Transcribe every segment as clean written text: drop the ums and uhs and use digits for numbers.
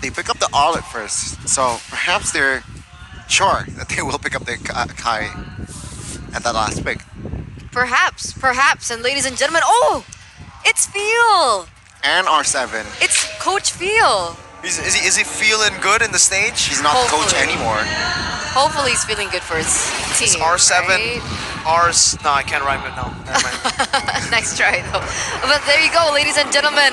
they pick up the Arlet first, so perhaps they're sure that they will pick up the Kai at that last pick. Perhaps, perhaps. And ladies and gentlemen, oh, it's Feel. And R7. It's Coach Feel. Is he feeling good in the stage? He's not coach anymore. Hopefully he's feeling good for his team. It's R7. Right? No, I can't rhyme it. No, never mind. Nice try though. But there you go, ladies and gentlemen.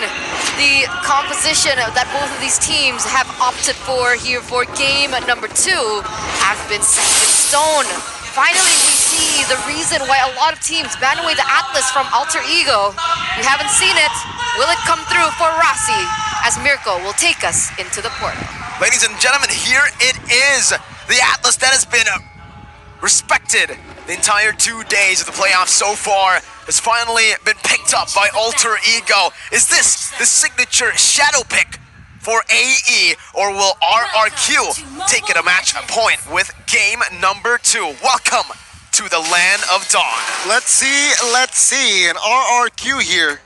The composition that both of these teams have opted for here for game number 2 has been set in stone. Finally, we see the reason why a lot of teams ban away the Atlas from Alter Ego. We haven't seen it. Will it come through for Rossi as Mirko will take us into the portal? Ladies and gentlemen, here it is. The Atlas that has been respected the entire 2 days of the playoffs so far has finally been picked up by Alter Ego. Is this the signature shadow pick for AE, or will RRQ take it a match point with game number 2? Welcome to the land of dawn. Let's see. And RRQ here,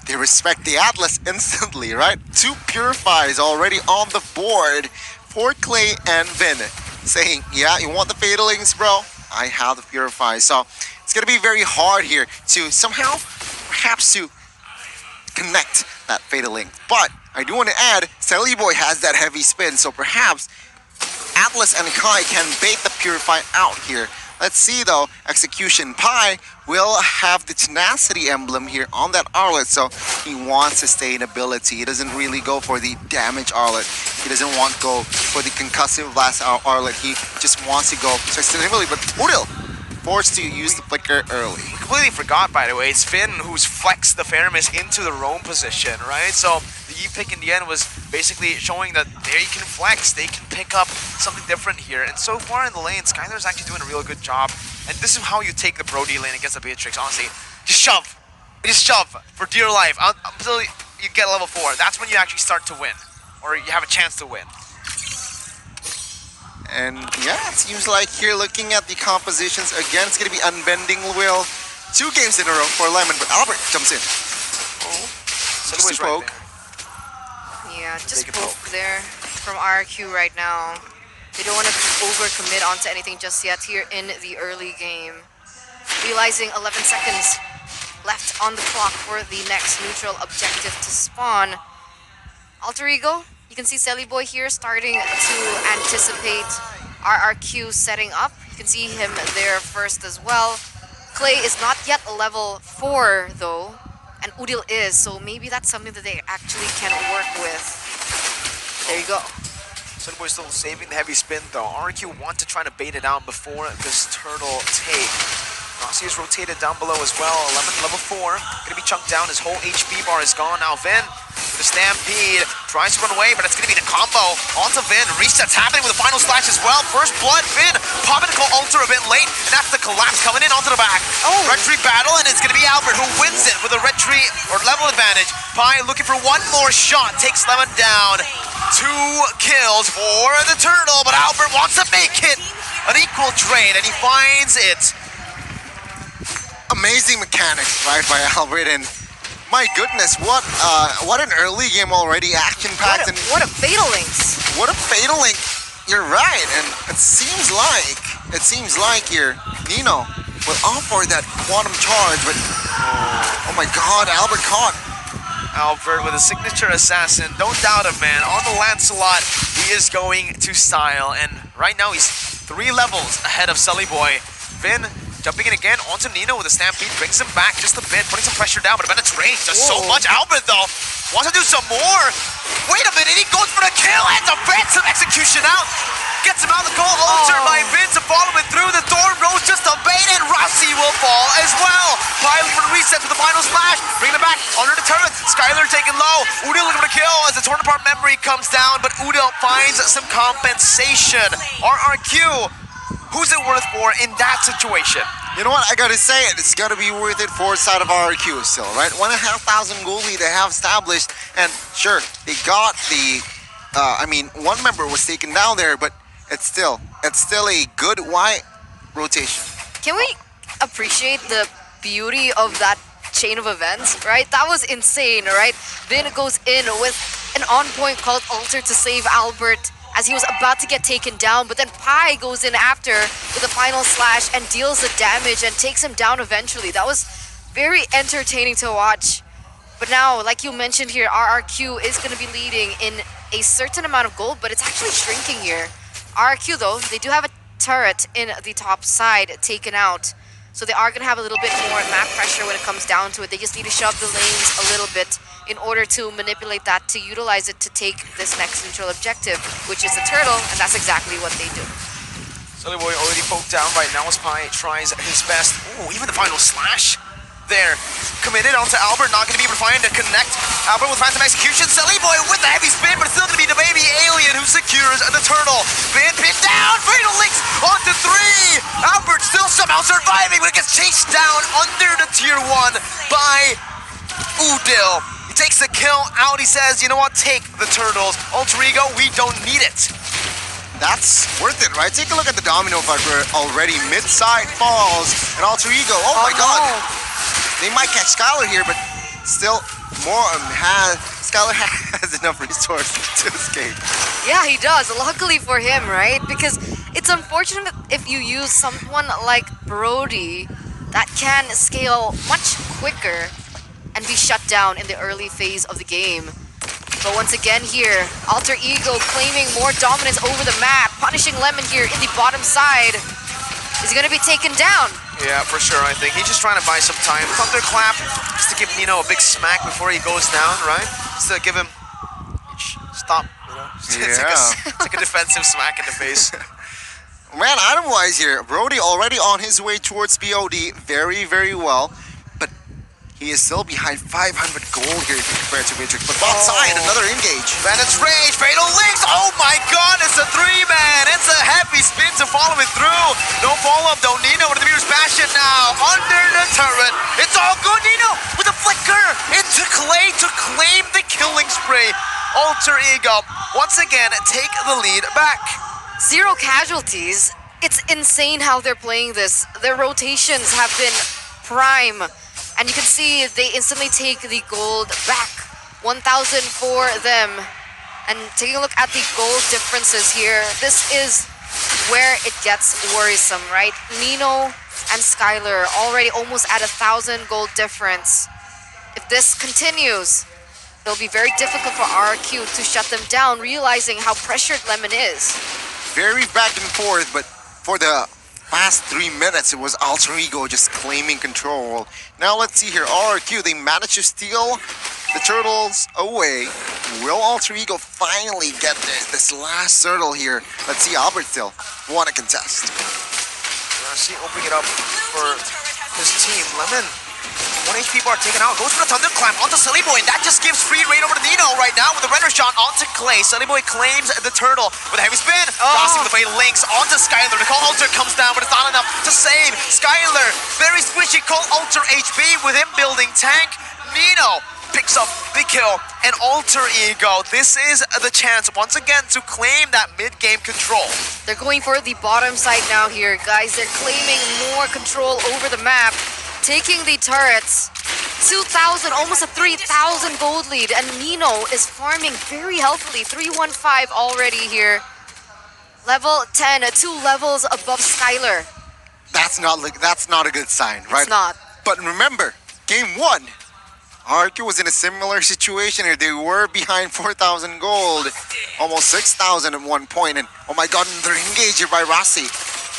they respect the Atlas instantly, right? 2 purifies already on the board for Clay and Vin, saying, yeah, you want the Fatalings, bro? I have the purify. So it's gonna be very hard here to somehow, perhaps to connect that Fataling. But I do want to add, Boy has that heavy spin, so perhaps Atlas and Kai can bait the purify out here. Let's see though, Execution Pi will have the tenacity emblem here on that Arlet, so he wants sustainability. He doesn't really go for the damage Arlet. He doesn't want to go for the concussive blast Arlet. He just wants to go for sustainability, but Udil forced to use the flicker early. We completely forgot, by the way, it's Finn who's flexed the Faramis into the roam position, right? So the Eve pick in the end was basically showing that they can flex, they can pick up something different here. And so far in the lane, Skylar's actually doing a real good job. And this is how you take the Brody lane against the Beatrix, honestly. Just shove. Just shove for dear life until you get level 4. That's when you actually start to win, or you have a chance to win. And yeah, it seems like here looking at the compositions, again, it's going to be Unbending Will. 2 games in a row for Lemon, but Albert jumps in. Oh, just a poke. Yeah, just poke there from RRQ right now. They don't want to overcommit onto anything just yet here in the early game. Realizing 11 seconds left on the clock for the next neutral objective to spawn. Alter Ego, you can see Boy here starting to anticipate RRQ setting up. You can see him there first as well. Clay is not yet a level 4 though, and Udil is, so maybe that's something that they actually can work with. There you go. Boy still saving the heavy spin though. RRQ want to try to bait it out before this turtle take. Rossi is rotated down below as well. Lemon level 4, gonna be chunked down. His whole HP bar is gone. Now Vin, the Stampede, tries to run away, but it's gonna be the combo onto Vin. Resets happening with a final slash as well. First blood, Vin popping to Alter a bit late, and that's the collapse coming in onto the back. Oh. Red tree battle, and it's gonna be Albert who wins it with a red tree or level advantage. Pi looking for one more shot, takes Lemon down. 2 kills for the turtle, but Albert wants to make it an equal trade, and he finds it. Amazing mechanics, right, by Albert, and my goodness, what an early game already, action-packed. What a Fatalings. What a Fataling. You're right, and it seems like here, Nino will offer that quantum charge, but oh my god, Albert caught. Albert with a signature assassin, don't doubt him, man. On the Lancelot, he is going to style, and right now he's 3 levels ahead of Boy. Vin jumping in again onto Nino with a Stampede, brings him back just a bit, putting some pressure down, but Bennett's range does so much. Albert, though, wants to do some more. Wait a minute, he goes for the kill, and defensive execution out. Gets him out of the goal, Alter by Vin to follow it through. The Thorn Rose just a bait, and Rossi will fall as well. Piling for the reset with the final splash, bringing it back under the turret. Skylar taking low. Udil looking for the kill as the torn apart memory comes down, but Udil finds some compensation. RRQ, who's it worth for in that situation? You know what, I gotta say it, it's gotta be worth it for side of RRQ still, right? 1,500 gold lead they have established, and sure, they got the, I mean, one member was taken down there, but it's still a good white rotation. Can we appreciate the beauty of that chain of events, right? That was insane, right? Vin goes in with an on-point called Alter to save Albert as he was about to get taken down, but then Pi goes in after with a final slash and deals the damage and takes him down eventually. That was very entertaining to watch. But now, like you mentioned here, RRQ is going to be leading in a certain amount of gold, but it's actually shrinking here. RRQ, though, they do have a turret in the top side taken out. So they are going to have a little bit more map pressure when it comes down to it. They just need to shove the lanes a little bit in order to manipulate that, to utilize it to take this next neutral objective, which is the turtle, and that's exactly what they do. Sullyboy already poked down right now as Pi tries his best. Ooh, even the final slash there. Committed onto Albert, not going to be able to find a connect. Albert with phantom execution. Sullyboy with the heavy spin, but it's still going to be the baby alien who secures the turtle. Vin pinned down, fatal links onto 3. Albert still somehow surviving, but it gets chased down under the tier 1 by Udil. He takes the kill out. He says, you know what, take the turtles. Alter Ego, we don't need it. That's worth it, right? Take a look at the domino effect where already mid-side falls and Alter Ego. Oh my god. They might catch Skylar here, but still Skylar has enough resources to escape. Yeah, he does. Luckily for him, right? Because it's unfortunate if you use someone like Brody that can scale much quicker and be shut down in the early phase of the game. But once again here, Alter Ego claiming more dominance over the map, punishing Lemon here in the bottom side. Is he going to be taken down? Yeah, for sure, I think. He's just trying to buy some time. Thunderclap, just to give Nino a big smack before he goes down, right? Just to give him... Stop, you know? It's like a defensive smack in the face. Man, item-wise here, Brody already on his way towards BOD very, very well. But he is still behind 500 gold here compared to Matrix. But bot side, another engage. Bandit's Rage, Fatal Links! Oh my god, it's a 3-man! It's a heavy spin to follow it through! No follow-up though, Nino with the Mirror's Passion now, under the turret! It's all good, Nino with a flicker into Clay to claim the killing spree! Alter Ego, once again, take the lead back. 0 casualties. It's insane how they're playing this. Their rotations have been prime. And you can see they instantly take the gold back. 1,000 for them. And taking a look at the gold differences here, this is where it gets worrisome, right? Nino and Skylar already almost at 1,000 gold difference. If this continues, it'll be very difficult for RRQ to shut them down, realizing how pressured Lemon is. Very back and forth, but for the past 3 minutes, it was Alter Ego just claiming control. Now let's see here, RRQ, they managed to steal the turtles away. Will Alter Ego finally get this last turtle here? Let's see, Albert still want to contest. See, opening it up for his team. Lemon, 1 HP bar taken out, goes for the Thunderclap onto Sullyboy, and that just gives free reign over to Nino right now with the render shot onto Clay. Sullyboy claims the turtle with a heavy spin, crossing the Fatal Links onto Skylar. The Call Alter comes down, but it's not enough to save Skylar. Very squishy Call Alter HP with him building tank. Nino picks up the kill, and Alter Ego, this is the chance once again to claim that mid-game control. They're going for the bottom side now here, guys. They're claiming more control over the map, taking the turrets. 2,000, almost a 3,000 gold lead, and Nino is farming very healthily. 315 already here. Level 10, 2 levels above Skylar. That's not a good sign, right? It's not. But remember, game 1, RRQ was in a similar situation here. They were behind 4,000 gold, almost 6,000 at one point, and oh my god, they're engaged here by Rossi.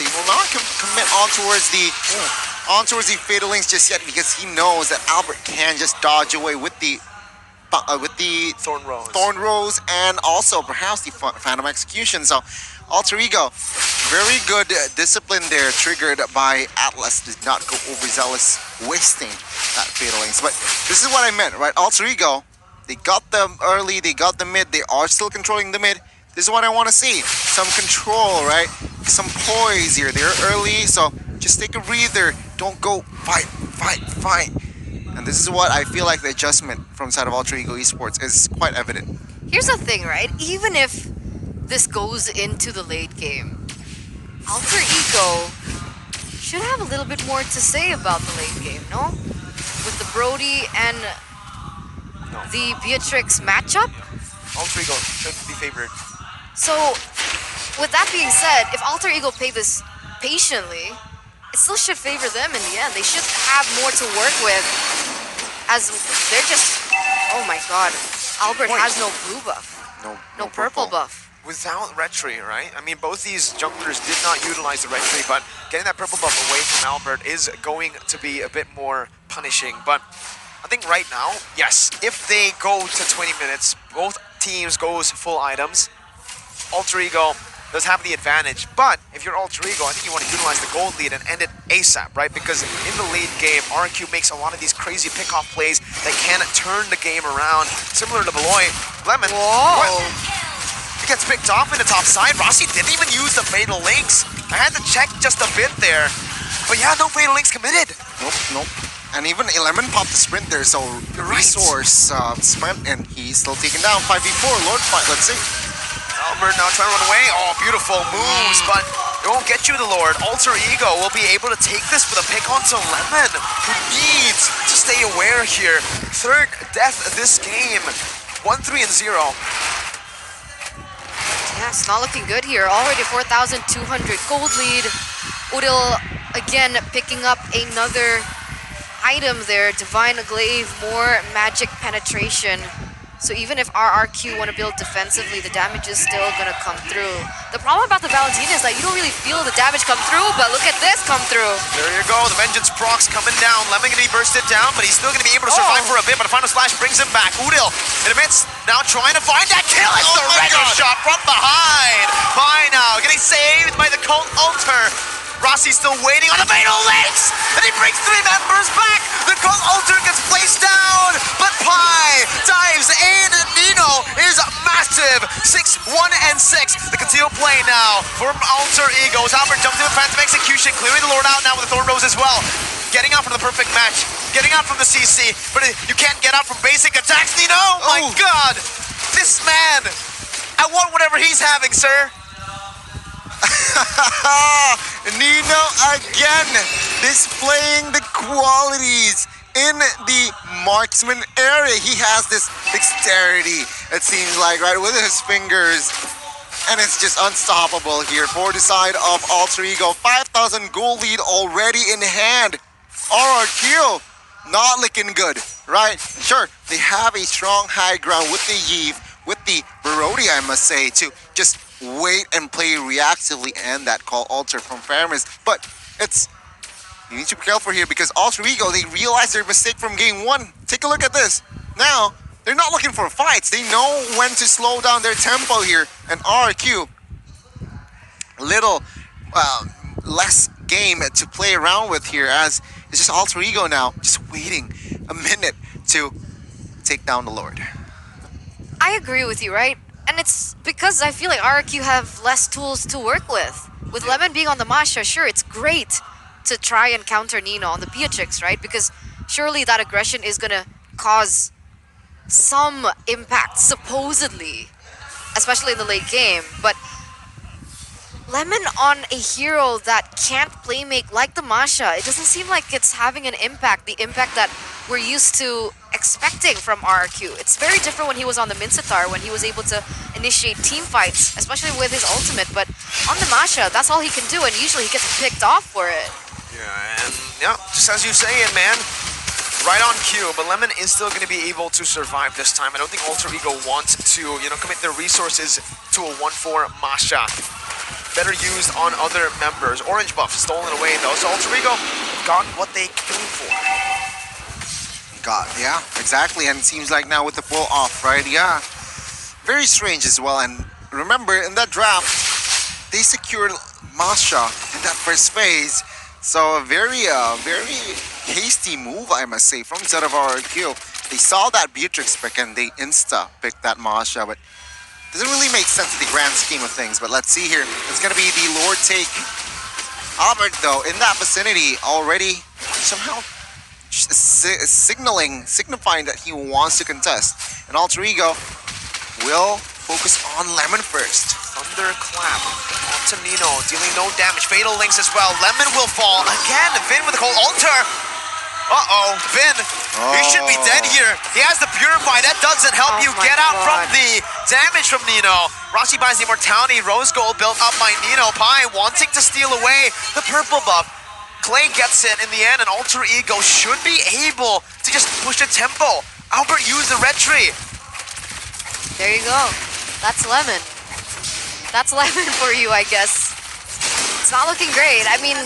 They will not commit on towards the Fatal Links just yet because he knows that Albert can just dodge away with the Thorn Rose and also perhaps the Phantom Execution. So Alter Ego, very good discipline there, triggered by Atlas. Did not go overzealous, wasting that Fatal Links. But this is what I meant, right? Alter Ego, they got them early, they got the mid, they are still controlling the mid. This is what I want to see. Some control, right? Some poise here. They're early, so just take a breather. Don't go fight. And this is what I feel like the adjustment from side of Alter Ego Esports is quite evident. Here's the thing, right? Even if this goes into the late game, Alter Ego should have a little bit more to say about the late game, no? with the Brody and No. the Beatrix matchup. Alter Ego should be favored. So, with that being said, if Alter Ego play this patiently, it still should favor them in the end. They should have more to work with, as they're just... Oh my god. Albert has no blue buff. No purple buff. Without Retry, right? I mean, both these junglers did not utilize the Retry, but getting that purple buff away from Albert is going to be a bit more punishing. But I think right now, yes, if they go to 20 minutes, both teams goes full items, Alter Ego does have the advantage. But if you're Alter Ego, I think you want to utilize the gold lead and end it ASAP, right? Because in the late game, RRQ makes a lot of these crazy pick-off plays that can turn the game around. Similar to Beloy. Lemon. Whoa! He gets picked off in the top side. Rossi didn't even use the Fatal Links. I had to check just a bit there. But yeah, no Fatal Links committed. Nope. And even Lemon popped the sprint there, so resource spent, and he's still taken down. 5v4, Lord fight, let's see. Albert now trying to run away. Oh, beautiful moves, but it won't get you the Lord. Alter Ego will be able to take this with a pick onto Lemon, who needs to stay aware here. Third death of this game. 1-3-0. Yeah, it's not looking good here. Already 4,200 gold lead. Udil again picking up another item there. Divine Glaive, more magic penetration. So even if RRQ want to build defensively, the damage is still going to come through. The problem about the Valentina is that you don't really feel the damage come through, but look at this come through. There you go, the Vengeance procs coming down. Lemon gonna be bursted down, but he's still gonna be able to survive for a bit, but a final slash brings him back. Udil in the midst, now trying to find that kill. It's the regular shot from behind. Pi now getting saved by the Cult Alter. Rossi's still waiting on the Fatal Links, and he brings 3 members back. The Cult Alter gets placed down, but Pi dives in. Nino is massive. 6-1 and 6. The concealed play now from Alter Egos. Albert jumps in with Phantom Execution, clearing the Lord out now with the Thorn Rose as well. Getting out from the perfect match, getting out from the CC, but you can't get out from basic attacks, Nino. Oh my god, this man, I want whatever he's having, sir. Nino again displaying the qualities in the marksman area. He has this dexterity, it seems like, right, with his fingers. And it's just unstoppable here for the side of Alter Ego. 5,000 gold lead already in hand. RRQ not looking good, right? Sure, they have a strong high ground with the Yve, with the Brody, I must say, to just wait and play reactively and that call Alter from Fairness. But you need to be careful here because Alter Ego, they realized their mistake from game 1. Take a look at this. Now, they're not looking for fights. They know when to slow down their tempo here. And RRQ, little less game to play around with here, as it's just Alter Ego now, just waiting a minute to take down the Lord. I agree with you, right? And it's because I feel like RRQ have less tools to work with. With Lemon being on the Masha, sure, it's great to try and counter Nino on the Beatrix, right? Because surely that aggression is going to cause some impact, supposedly, especially in the late game. But Lemon on a hero that can't playmake like the Masha, it doesn't seem like it's having an impact, the impact that we're used to expecting from RRQ. It's very different when he was on the Mincetar, when he was able to initiate team fights, especially with his ultimate. But on the Masha, that's all he can do, and usually he gets picked off for it. Yeah, and yeah, just as you say it, man. Right on cue, but Lemon is still going to be able to survive this time. I don't think Alter Ego wants to, commit their resources to a 1-4 Masha. Better used on other members. Orange buff stolen away though, so Alter Ego got what they came for. Yeah, exactly, and it seems like now with the pull off, right? Yeah, very strange as well. And remember, in that draft, they secured Masha in that first phase. So a very hasty move, I must say, from the side of RRQ. They saw that Beatrix pick and they insta-picked that Masha, but doesn't really make sense in the grand scheme of things. But let's see here. It's going to be the Lord take. Albert, though, in that vicinity already somehow signifying that he wants to contest. And Alter Ego will focus on Lemon first. Thunderclap onto Nino, dealing no damage. Fatal Links as well. Lemon will fall again. Vin with the cold Alter. Uh-oh, Vin, he should be dead here. He has the Purify. That doesn't help Oh you my get out from God. the damage from Nino. Rashi buys the Immortality. Rose Gold built up by Nino. Pi wanting to steal away the purple buff. Clay gets it in the end, and Alter Ego should be able to just push the tempo. Albert used the red tree. There you go. That's lemon. That's lemon for you, I guess. It's not looking great. I mean,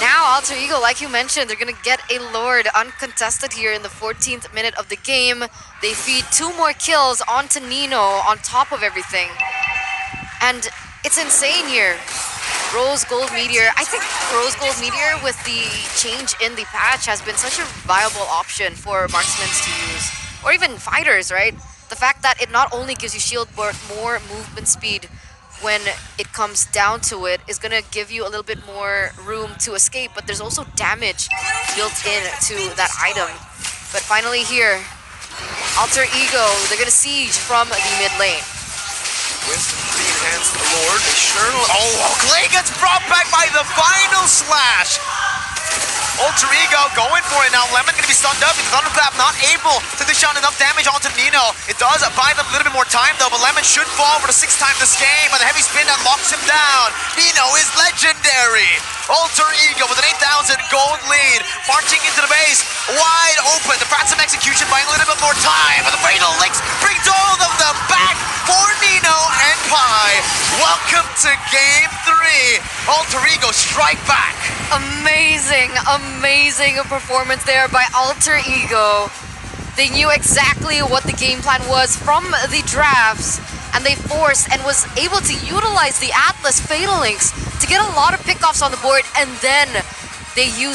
now Alter Ego, like you mentioned, they're gonna get a Lord uncontested here in the 14th minute of the game. They feed 2 more kills onto Nino on top of everything. And it's insane here. Rose Gold Meteor. I think Rose Gold Meteor with the change in the patch has been such a viable option for marksmen to use. Or even fighters, right? The fact that it not only gives you shield but more movement speed when it comes down to it is gonna give you a little bit more room to escape, but there's also damage built into that item. But finally here, Alter Ego, they're gonna siege from the mid lane. With the enhanced Lord, they sure... Oh, Clay gets brought back by the final slash! Alter Ego going for it now. Lemon gonna be stunned up. Thunderclap not able to dish out enough damage onto Nino. It does buy them a little bit more time though, but Lemon should fall for the 6th time this game. But the heavy spin that locks him down. Nino is legendary. Alter Ego with an 8,000 gold lead. Marching into the base. Wide open. The Phantom Execution buying a little bit more time. But the Fatal Licks brings all of them back for Nino and Pi. Welcome to Game 3. Alter Ego strike back. Amazing, amazing performance there by Alter Ego. They knew exactly what the game plan was from the drafts, and they forced and was able to utilize the Atlas Fatal Links to get a lot of pickoffs on the board, and then they used